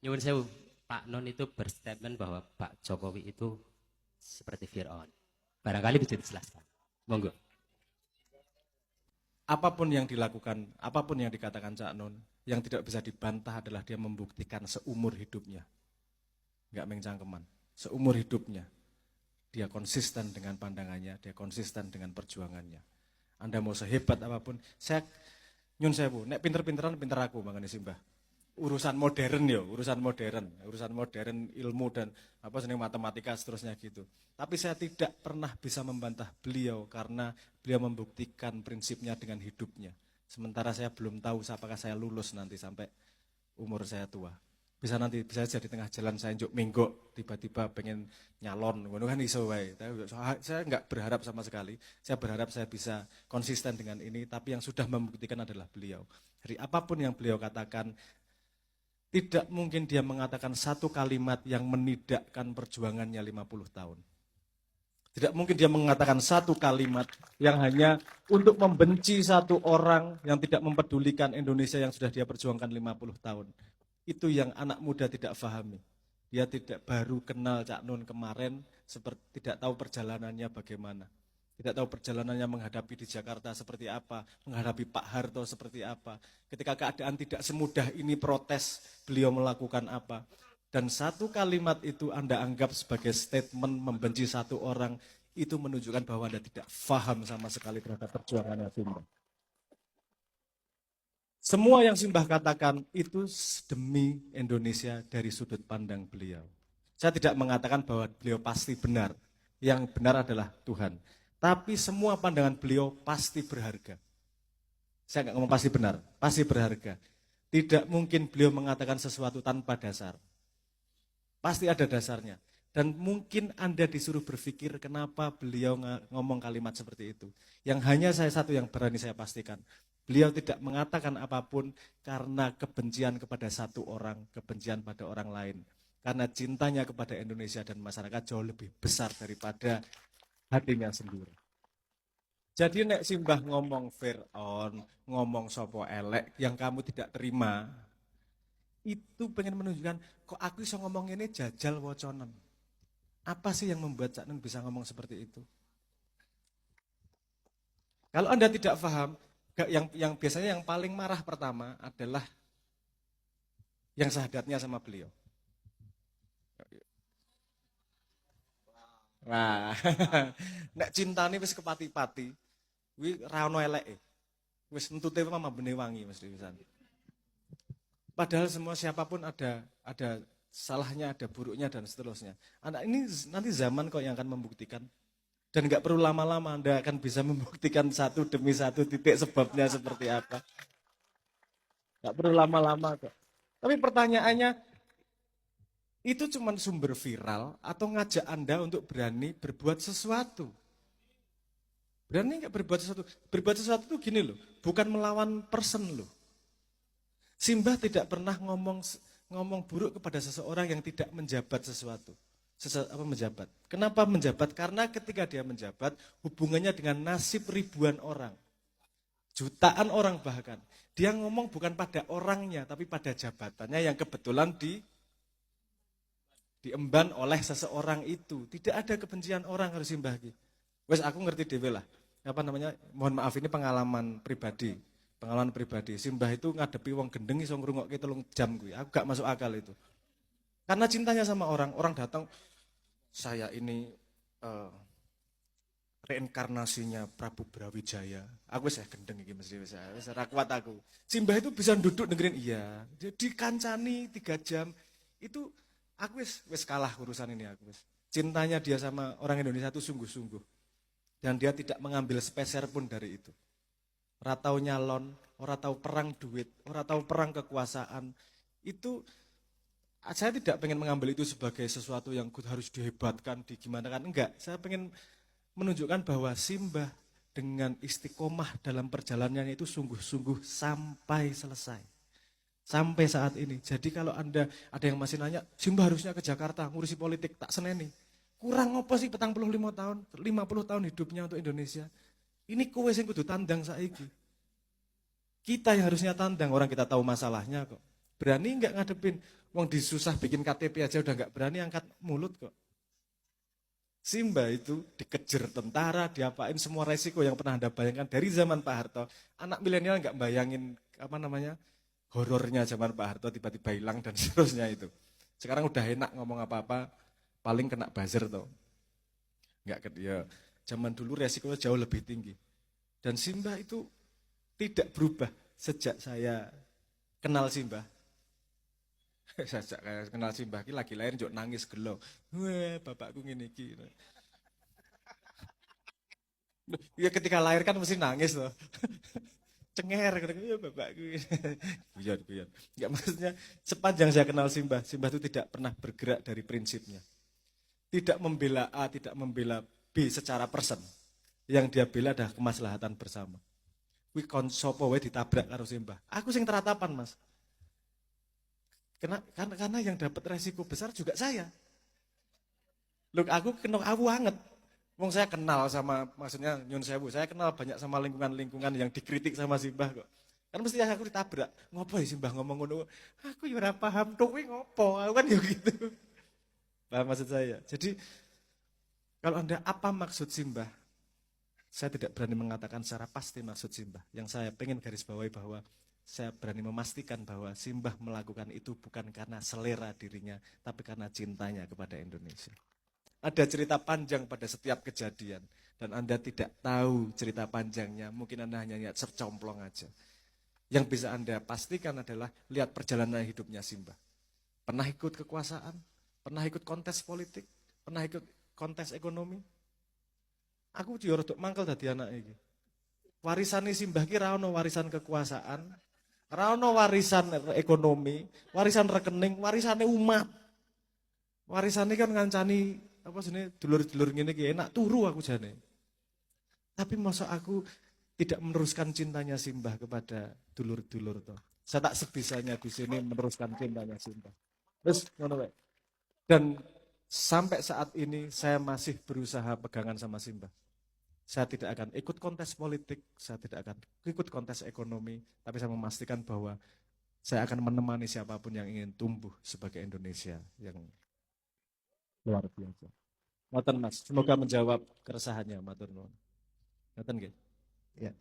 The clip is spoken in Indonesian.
Nyuwun sewu, Pak Non itu berstatement bahwa Pak Jokowi itu seperti Fir'aun. Barangkali bisa dijelaskan. Monggo. Apapun yang dilakukan, apapun yang dikatakan Cak Nun, yang tidak bisa dibantah adalah dia membuktikan seumur hidupnya. Enggak mencangkeman. Seumur hidupnya. Dia konsisten dengan pandangannya, dia konsisten dengan perjuangannya. Anda mau sehebat apapun, saya nyun sewu, nek pinter-pinteran pinter aku mangane Simbah. Urusan modern ya, urusan modern ilmu dan apa seneng matematika seterusnya gitu. Tapi saya tidak pernah bisa membantah beliau karena beliau membuktikan prinsipnya dengan hidupnya. Sementara saya belum tahu apakah saya lulus nanti sampai umur saya tua. Bisa jadi tengah jalan saya njuk minggok tiba-tiba pengen nyalon ngono kan iso wae. Saya enggak berharap sama sekali. Saya berharap saya bisa konsisten dengan ini, tapi yang sudah membuktikan adalah beliau. Jadi apapun yang beliau katakan, tidak mungkin dia mengatakan satu kalimat yang menidakkan perjuangannya 50 tahun. Tidak mungkin dia mengatakan satu kalimat yang hanya untuk membenci satu orang yang tidak mempedulikan Indonesia yang sudah dia perjuangkan 50 tahun. Itu yang anak muda tidak pahami. Dia tidak baru kenal Cak Nun kemarin, seperti tidak tahu perjalanannya bagaimana. Tidak tahu perjalanannya menghadapi di Jakarta seperti apa, menghadapi Pak Harto seperti apa. Ketika keadaan tidak semudah ini protes, beliau melakukan apa. Dan satu kalimat itu Anda anggap sebagai statement membenci satu orang, itu menunjukkan bahwa Anda tidak paham sama sekali terhadap perjuangannya Simbah. Semua yang Simbah katakan itu demi Indonesia dari sudut pandang beliau. Saya tidak mengatakan bahwa beliau pasti benar. Yang benar adalah Tuhan. Tapi semua pandangan beliau pasti berharga. Saya nggak ngomong pasti benar, pasti berharga. Tidak mungkin beliau mengatakan sesuatu tanpa dasar. Pasti ada dasarnya. Dan mungkin Anda disuruh berpikir kenapa beliau ngomong kalimat seperti itu. Yang hanya saya satu yang berani saya pastikan. Beliau tidak mengatakan apapun karena kebencian kepada satu orang, kebencian pada orang lain. Karena cintanya kepada Indonesia dan masyarakat jauh lebih besar daripada hatinya sendiri. Jadi nek Simbah ngomong Fir'aun, ngomong sopo elek yang kamu tidak terima, itu pengen menunjukkan kok aku bisa ngomong ini jajal woconen. Apa sih yang membuat Cak Nun bisa ngomong seperti itu? Kalau Anda tidak paham, yang biasanya yang paling marah pertama adalah yang sahadatnya sama beliau. Nah, nek cintane wis kepati-pati, kuwi ra ono eleke. Wis entute mama bene wangi mesti pisan. Padahal semua siapapun ada salahnya, ada buruknya dan seterusnya. Anak ini nanti zaman kok yang akan membuktikan. Dan nggak perlu lama-lama Anda akan bisa membuktikan satu demi satu titik sebabnya seperti apa. Nggak perlu lama-lama kok. Tapi pertanyaannya, itu cuma sumber viral atau ngajak Anda untuk berani berbuat sesuatu. Berani nggak berbuat sesuatu? Berbuat sesuatu itu gini loh, bukan melawan person loh. Simbah tidak pernah ngomong buruk kepada seseorang yang tidak menjabat sesuatu. Menjabat. Kenapa menjabat? Karena ketika dia menjabat, hubungannya dengan nasib ribuan orang. Jutaan orang bahkan. Dia ngomong bukan pada orangnya, tapi pada jabatannya yang kebetulan diemban oleh seseorang itu. Tidak ada kebencian orang harus Simbah. Wes aku ngerti dewe lah. Mohon maaf ini pengalaman pribadi. Pengalaman pribadi. Simbah itu ngadepi wong gendeng iso ngrungokke 3 jam kuwi. Aku gak masuk akal itu. Karena cintanya sama orang, orang datang saya ini reinkarnasinya Prabu Brawijaya. Aku wis gendeng iki mesti wis ora kuat aku. Simbah itu bisa duduk dengerin iya. Jadi kancani 3 jam. Itu aku wis kalah urusan ini aku wis. Cintanya dia sama orang Indonesia itu sungguh-sungguh. Dan dia tidak mengambil sepeser pun dari itu. Ora tahu nyalon, ora tahu perang duit, ora tahu perang kekuasaan. Itu saya tidak pengen mengambil itu sebagai sesuatu yang harus dihebatkan, digimanakan. Enggak, saya pengen menunjukkan bahwa Simbah dengan istiqomah dalam perjalanannya itu sungguh-sungguh sampai selesai. Sampai saat ini. Jadi kalau Anda ada yang masih nanya, Simbah harusnya ke Jakarta ngurusi politik, tak seneni. Kurang apa sih 45 tahun, 50 tahun hidupnya untuk Indonesia. Ini kowe sing kudu tandang saiki. Kita yang harusnya tandang, orang kita tahu masalahnya kok. Berani nggak ngadepin? Wong disusah bikin KTP aja udah nggak berani angkat mulut kok. Simba itu dikejar tentara, diapain semua resiko yang pernah Anda bayangkan dari zaman Pak Harto. Anak milenial nggak bayangin apa namanya horornya zaman Pak Harto tiba-tiba hilang dan seterusnya itu. Sekarang udah enak ngomong apa-apa, paling kena buzzer tuh. Nggak ya, zaman dulu resikonya jauh lebih tinggi. Dan Simba itu tidak berubah sejak saya kenal Simba. Sejak saya kenal Simba ki lagi lahir njuk nangis gelo. Wah, bapakku ngene iki. Ya ketika lahir kan mesti nangis loh. Cenger ya bapakku. Guyon. Enggak maksudnya sepanjang saya kenal Simba, Simba itu tidak pernah bergerak dari prinsipnya. Tidak membela A, tidak membela B secara person. Yang dia bela adalah kemaslahatan bersama. Kuwi kon sapa wae ditabrak karo Simba. Aku sing teratapan, Mas. Karena yang dapat resiko besar juga saya. Look, aku anget. Wong saya kenal sama, maksudnya nyun sewu, saya kenal banyak sama lingkungan-lingkungan yang dikritik sama Simbah kok. Kan mesti aku ditabrak. Ngopo ya Simbah ngomong ngono? Aku ya ora paham tok kuwi ngopo. Aku kan ya gitu. Paham maksud saya. Jadi kalau Anda apa maksud Simbah? Saya tidak berani mengatakan secara pasti maksud Simbah. Yang saya pengen garis bawahi bahwa saya berani memastikan bahwa Simbah melakukan itu bukan karena selera dirinya, tapi karena cintanya kepada Indonesia. Ada cerita panjang pada setiap kejadian, dan Anda tidak tahu cerita panjangnya, mungkin Anda hanya lihat secomplong aja. Yang bisa Anda pastikan adalah lihat perjalanan hidupnya Simbah. Pernah ikut kekuasaan, pernah ikut kontes politik, pernah ikut kontes ekonomi. Aku juga rodok mangkel dadi anak iki. Warisane Simbah ki ra ono warisan kekuasaan, ra ono warisan ekonomi, warisan rekening, warisane umat. Warisane kan ngancani apa jenenge dulur-dulur ngene ki enak turu aku jane. Tapi masa aku tidak meneruskan cintanya Simbah kepada dulur-dulur toh. Saya tak sebisanya di sini meneruskan cintanya Simbah. Terus ngono wae. Dan sampai saat ini saya masih berusaha pegangan sama Simbah. Saya tidak akan ikut kontes politik, saya tidak akan ikut kontes ekonomi, tapi saya memastikan bahwa saya akan menemani siapapun yang ingin tumbuh sebagai Indonesia yang luar biasa. Matur Mas, semoga menjawab keresahannya, matur nuwun. Ngoten nggih. Ya.